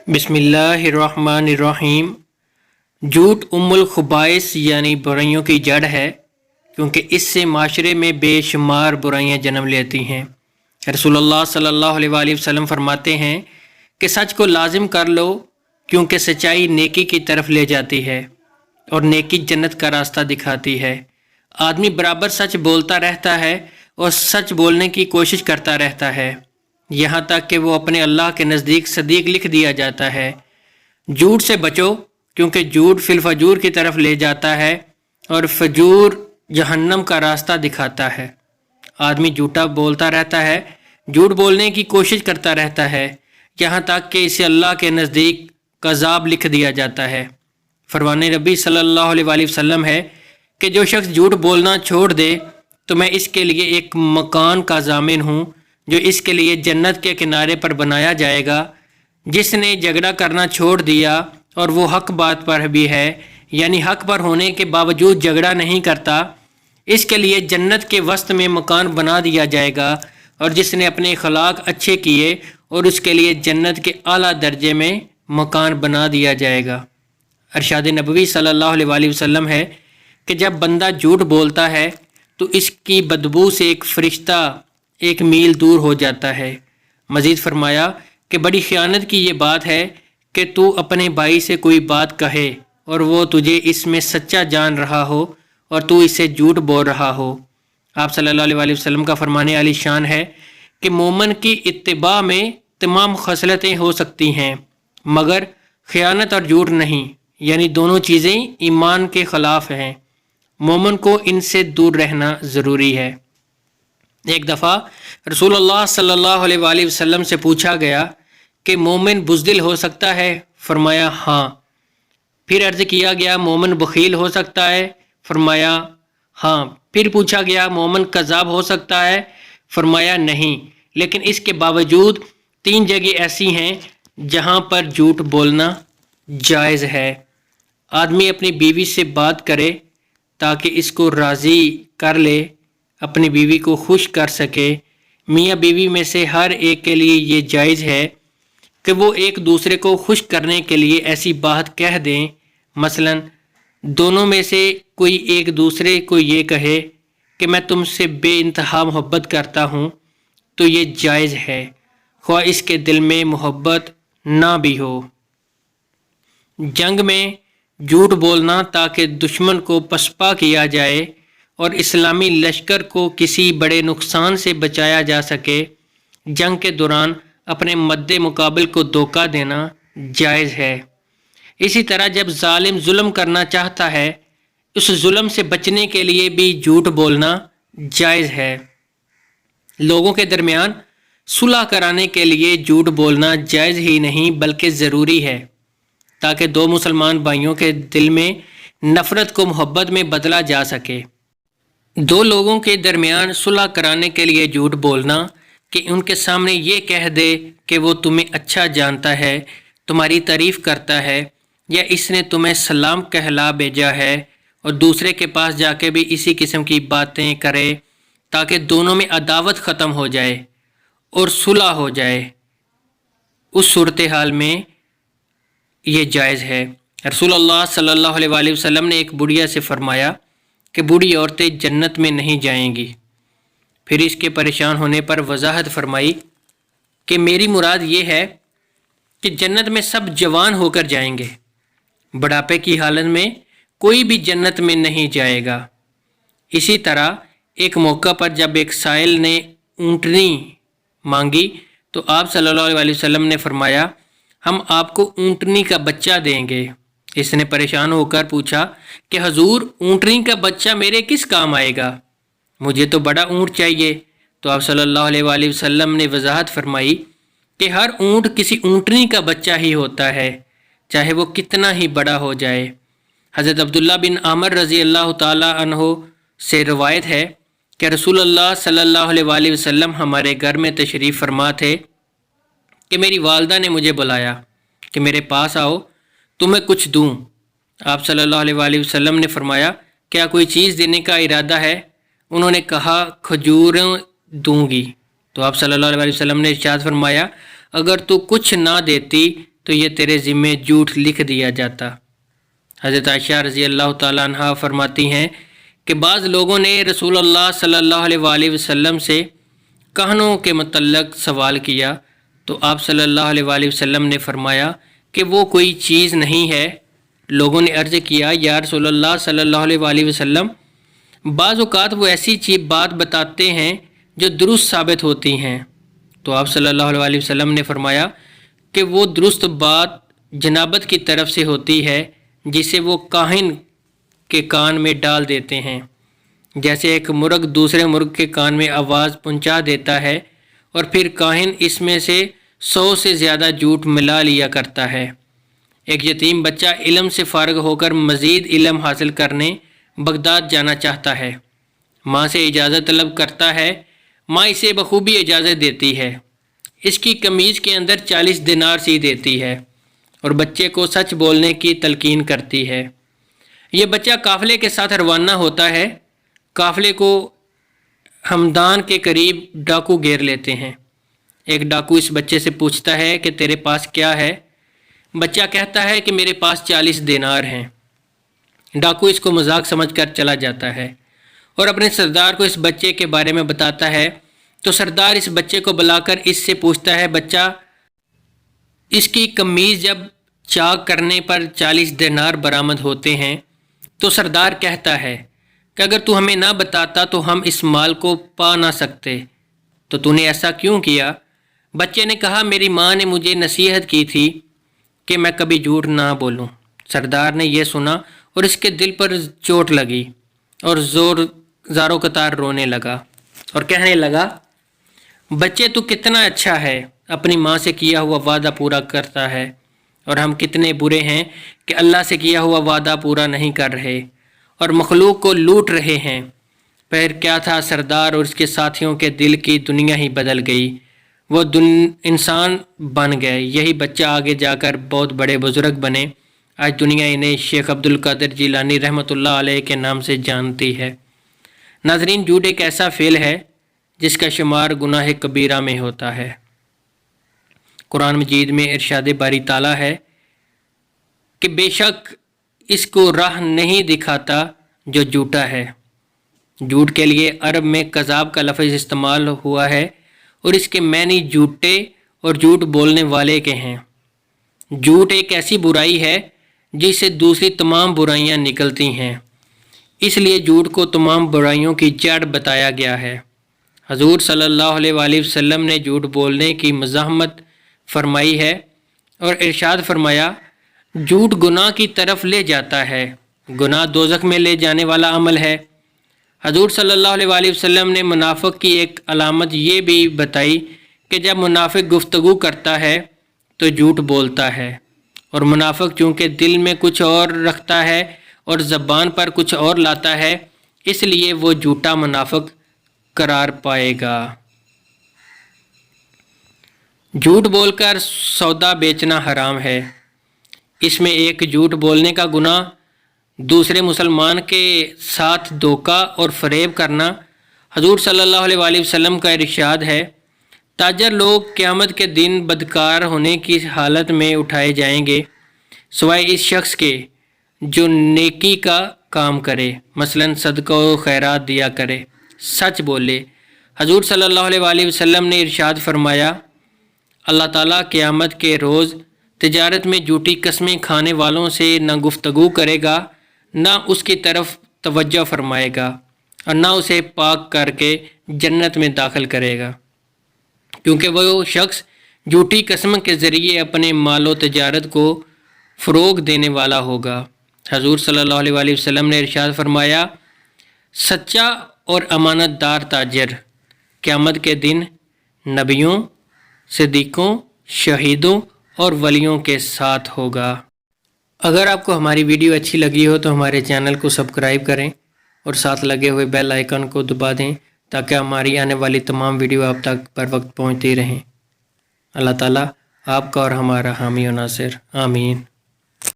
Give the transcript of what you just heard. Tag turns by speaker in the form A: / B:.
A: بسم اللہ الرحمن الرحیم۔ جھوٹ ام الخبائث یعنی برائیوں کی جڑ ہے، کیونکہ اس سے معاشرے میں بے شمار برائیاں جنم لیتی ہیں۔ رسول اللہ صلی اللہ علیہ وآلہ وسلم فرماتے ہیں کہ سچ کو لازم کر لو، کیونکہ سچائی نیکی کی طرف لے جاتی ہے اور نیکی جنت کا راستہ دکھاتی ہے۔ آدمی برابر سچ بولتا رہتا ہے اور سچ بولنے کی کوشش کرتا رہتا ہے، یہاں تک کہ وہ اپنے اللہ کے نزدیک صدیق لکھ دیا جاتا ہے۔ جھوٹ سے بچو، کیونکہ جھوٹ فی الفجور کی طرف لے جاتا ہے اور فجور جہنم کا راستہ دکھاتا ہے۔ آدمی جھوٹا بولتا رہتا ہے، جھوٹ بولنے کی کوشش کرتا رہتا ہے، یہاں تک کہ اسے اللہ کے نزدیک کذاب لکھ دیا جاتا ہے۔ فرمان ربی صلی اللہ علیہ وآلہ وسلم ہے کہ جو شخص جھوٹ بولنا چھوڑ دے تو میں اس کے لیے ایک مکان کا ضامن ہوں جو اس کے لیے جنت کے کنارے پر بنایا جائے گا۔ جس نے جھگڑا کرنا چھوڑ دیا اور وہ حق بات پر بھی ہے، یعنی حق پر ہونے کے باوجود جھگڑا نہیں کرتا، اس کے لیے جنت کے وسط میں مکان بنا دیا جائے گا۔ اور جس نے اپنے اخلاق اچھے کیے اور اس کے لیے جنت کے اعلیٰ درجے میں مکان بنا دیا جائے گا۔ ارشاد نبوی صلی اللہ علیہ وآلہ وسلم ہے کہ جب بندہ جھوٹ بولتا ہے تو اس کی بدبو سے ایک فرشتہ 1 میل دور ہو جاتا ہے۔ مزید فرمایا کہ بڑی خیانت کی یہ بات ہے کہ تو اپنے بھائی سے کوئی بات کہے اور وہ تجھے اس میں سچا جان رہا ہو اور تو اسے جھوٹ بول رہا ہو۔ آپ صلی اللہ علیہ وآلہ وسلم کا فرمان عالی شان ہے کہ مومن کی اتباع میں تمام خصلتیں ہو سکتی ہیں مگر خیانت اور جھوٹ نہیں، یعنی دونوں چیزیں ایمان کے خلاف ہیں۔ مومن کو ان سے دور رہنا ضروری ہے۔ ایک دفعہ رسول اللہ صلی اللہ علیہ وآلہ وسلم سے پوچھا گیا کہ مومن بزدل ہو سکتا ہے؟ فرمایا ہاں۔ پھر عرض کیا گیا مومن بخیل ہو سکتا ہے؟ فرمایا ہاں۔ پھر پوچھا گیا مومن کذاب ہو سکتا ہے؟ فرمایا نہیں، لیکن اس کے باوجود 3 جگہ ایسی ہیں جہاں پر جھوٹ بولنا جائز ہے۔ آدمی اپنی بیوی سے بات کرے تاکہ اس کو راضی کر لے، اپنی بیوی کو خوش کر سکے۔ میاں بیوی میں سے ہر ایک کے لیے یہ جائز ہے کہ وہ ایک دوسرے کو خوش کرنے کے لیے ایسی بات کہہ دیں، مثلا دونوں میں سے کوئی ایک دوسرے کو یہ کہے کہ میں تم سے بے انتہا محبت کرتا ہوں، تو یہ جائز ہے، خواہ اس کے دل میں محبت نہ بھی ہو۔ جنگ میں جھوٹ بولنا تاکہ دشمن کو پسپا کیا جائے اور اسلامی لشکر کو کسی بڑے نقصان سے بچایا جا سکے، جنگ کے دوران اپنے مد مقابل کو دھوکہ دینا جائز ہے۔ اسی طرح جب ظالم ظلم کرنا چاہتا ہے، اس ظلم سے بچنے کے لیے بھی جھوٹ بولنا جائز ہے۔ لوگوں کے درمیان صلح کرانے کے لیے جھوٹ بولنا جائز ہی نہیں بلکہ ضروری ہے، تاکہ 2 مسلمان بھائیوں کے دل میں نفرت کو محبت میں بدلا جا سکے۔ 2 لوگوں کے درمیان صلح کرانے کے لیے جھوٹ بولنا کہ ان کے سامنے یہ کہہ دے کہ وہ تمہیں اچھا جانتا ہے، تمہاری تعریف کرتا ہے، یا اس نے تمہیں سلام کہلا بھیجا ہے، اور دوسرے کے پاس جا کے بھی اسی قسم کی باتیں کرے تاکہ دونوں میں عداوت ختم ہو جائے اور صلح ہو جائے، اس صورتحال میں یہ جائز ہے۔ رسول اللہ صلی اللہ علیہ وآلہ وسلم نے ایک بڑھیا سے فرمایا کہ بوڑھی عورتیں جنت میں نہیں جائیں گی۔ پھر اس کے پریشان ہونے پر وضاحت فرمائی کہ میری مراد یہ ہے کہ جنت میں سب جوان ہو کر جائیں گے، بڑھاپے کی حالت میں کوئی بھی جنت میں نہیں جائے گا۔ اسی طرح ایک موقع پر جب ایک سائل نے اونٹنی مانگی تو آپ صلی اللہ علیہ وسلم نے فرمایا ہم آپ کو اونٹنی کا بچہ دیں گے۔ اس نے پریشان ہو کر پوچھا کہ حضور اونٹنی کا بچہ میرے کس کام آئے گا؟ مجھے تو بڑا اونٹ چاہیے۔ تو آپ صلی اللہ علیہ وآلہ وسلم نے وضاحت فرمائی کہ ہر اونٹ کسی اونٹنی کا بچہ ہی ہوتا ہے، چاہے وہ کتنا ہی بڑا ہو جائے۔ حضرت عبداللہ بن عمر رضی اللہ تعالی عنہ سے روایت ہے کہ رسول اللہ صلی اللہ علیہ وآلہ وسلم ہمارے گھر میں تشریف فرما تھے کہ میری والدہ نے مجھے بلایا کہ میرے پاس آؤ تمہیں کچھ دوں۔ آپ صلی اللہ علیہ وآلہ وسلم نے فرمایا کیا کوئی چیز دینے کا ارادہ ہے؟ انہوں نے کہا کھجور دوں گی۔ تو آپ صلی اللہ علیہ وسلم نے ارشاد فرمایا اگر تو کچھ نہ دیتی تو یہ تیرے ذمے جھوٹ لکھ دیا جاتا۔ حضرت عائشہ رضی اللہ تعالیٰ عنہ فرماتی ہیں کہ بعض لوگوں نے رسول اللہ صلی اللہ علیہ وآلہ وسلم سے کہنوں کے متعلق سوال کیا تو آپ صلی اللہ علیہ وآلہ وسلم نے فرمایا کہ وہ کوئی چیز نہیں ہے۔ لوگوں نے عرض کیا یا رسول اللہ صلی اللہ علیہ وآلہ وسلم، بعض اوقات وہ ایسی بات بتاتے ہیں جو درست ثابت ہوتی ہیں، تو آپ صلی اللہ علیہ وآلہ وسلم نے فرمایا کہ وہ درست بات جنابت کی طرف سے ہوتی ہے جسے وہ کاہن کے کان میں ڈال دیتے ہیں، جیسے ایک مرغ دوسرے مرغ کے کان میں آواز پہنچا دیتا ہے اور پھر کاہن اس میں سے 100 سے زیادہ جھوٹ ملا لیا کرتا ہے۔ ایک یتیم بچہ علم سے فارغ ہو کر مزید علم حاصل کرنے بغداد جانا چاہتا ہے، ماں سے اجازت طلب کرتا ہے، ماں اسے بخوبی اجازت دیتی ہے، اس کی قمیض کے اندر 40 دینار سی دیتی ہے اور بچے کو سچ بولنے کی تلقین کرتی ہے۔ یہ بچہ قافلے کے ساتھ روانہ ہوتا ہے۔ قافلے کو ہمدان کے قریب ڈاکو گھیر لیتے ہیں۔ ایک ڈاکو اس بچے سے پوچھتا ہے کہ تیرے پاس کیا ہے؟ بچہ کہتا ہے کہ میرے پاس 40 دینار ہیں۔ ڈاکو اس کو مذاق سمجھ کر چلا جاتا ہے اور اپنے سردار کو اس بچے کے بارے میں بتاتا ہے، تو سردار اس بچے کو بلا کر اس سے پوچھتا ہے، بچہ، اس کی قمیض جب چاک کرنے پر 40 دینار برآمد ہوتے ہیں تو سردار کہتا ہے کہ اگر تو ہمیں نہ بتاتا تو ہم اس مال کو پا نہ سکتے، تو تو نے ایسا کیوں کیا؟ بچے نے کہا، میری ماں نے مجھے نصیحت کی تھی کہ میں کبھی جھوٹ نہ بولوں۔ سردار نے یہ سنا اور اس کے دل پر چوٹ لگی اور زاروں قطار رونے لگا اور کہنے لگا، بچے تو کتنا اچھا ہے، اپنی ماں سے کیا ہوا وعدہ پورا کرتا ہے، اور ہم کتنے برے ہیں کہ اللہ سے کیا ہوا وعدہ پورا نہیں کر رہے اور مخلوق کو لوٹ رہے ہیں۔ پھر کیا تھا، سردار اور اس کے ساتھیوں کے دل کی دنیا ہی بدل گئی، وہ انسان بن گئے۔ یہی بچہ آگے جا کر بہت بڑے بزرگ بنے۔ آج دنیا انہیں شیخ عبد القادر جیلانی رحمۃ اللہ علیہ کے نام سے جانتی ہے۔ ناظرین، جھوٹ ایک ایسا فعل ہے جس کا شمار گناہ کبیرہ میں ہوتا ہے۔ قرآن مجید میں ارشاد باری تعالیٰ ہے کہ بے شک اس کو راہ نہیں دکھاتا جو جھوٹا ہے۔ جھوٹ کے لیے عرب میں کذاب کا لفظ استعمال ہوا ہے اور اس کے معنی جھوٹے اور جھوٹ بولنے والے کے ہیں۔ جھوٹ ایک ایسی برائی ہے جس سے دوسری تمام برائیاں نکلتی ہیں، اس لیے جھوٹ کو تمام برائیوں کی جڑ بتایا گیا ہے۔ حضور صلی اللہ علیہ وآلہ وسلم نے جھوٹ بولنے کی مزاحمت فرمائی ہے اور ارشاد فرمایا، جھوٹ گناہ کی طرف لے جاتا ہے، گناہ دوزخ میں لے جانے والا عمل ہے۔ حضور صلی اللہ علیہ وآلہ وسلم نے منافق کی ایک علامت یہ بھی بتائی کہ جب منافق گفتگو کرتا ہے تو جھوٹ بولتا ہے، اور منافق چونکہ دل میں کچھ اور رکھتا ہے اور زبان پر کچھ اور لاتا ہے، اس لیے وہ جھوٹا منافق قرار پائے گا۔ جھوٹ بول کر سودا بیچنا حرام ہے۔ اس میں ایک جھوٹ بولنے کا گناہ، دوسرے مسلمان کے ساتھ دھوکہ اور فریب کرنا۔ حضور صلی اللہ علیہ وآلہ وسلم کا ارشاد ہے، تاجر لوگ قیامت کے دن بدکار ہونے کی حالت میں اٹھائے جائیں گے سوائے اس شخص کے جو نیکی کا کام کرے، مثلا صدقہ و خیرات دیا کرے، سچ بولے۔ حضور صلی اللہ علیہ وآلہ وسلم نے ارشاد فرمایا، اللہ تعالیٰ قیامت کے روز تجارت میں جھوٹی قسمیں کھانے والوں سے نہ گفتگو کرے گا، نہ اس کی طرف توجہ فرمائے گا، اور نہ اسے پاک کر کے جنت میں داخل کرے گا، کیونکہ وہ شخص جھوٹی قسم کے ذریعے اپنے مال و تجارت کو فروغ دینے والا ہوگا۔ حضور صلی اللہ علیہ وآلہ وسلم نے ارشاد فرمایا، سچا اور امانت دار تاجر قیامت کے دن نبیوں، صدیقوں، شہیدوں اور ولیوں کے ساتھ ہوگا۔ اگر آپ کو ہماری ویڈیو اچھی لگی ہو تو ہمارے چینل کو سبسکرائب کریں اور ساتھ لگے ہوئے بیل آئیکن کو دبا دیں تاکہ ہماری آنے والی تمام ویڈیو آپ تک پر وقت پہنچتی رہیں۔ اللہ تعالیٰ آپ کا اور ہمارا حامی و ناصر، آمین۔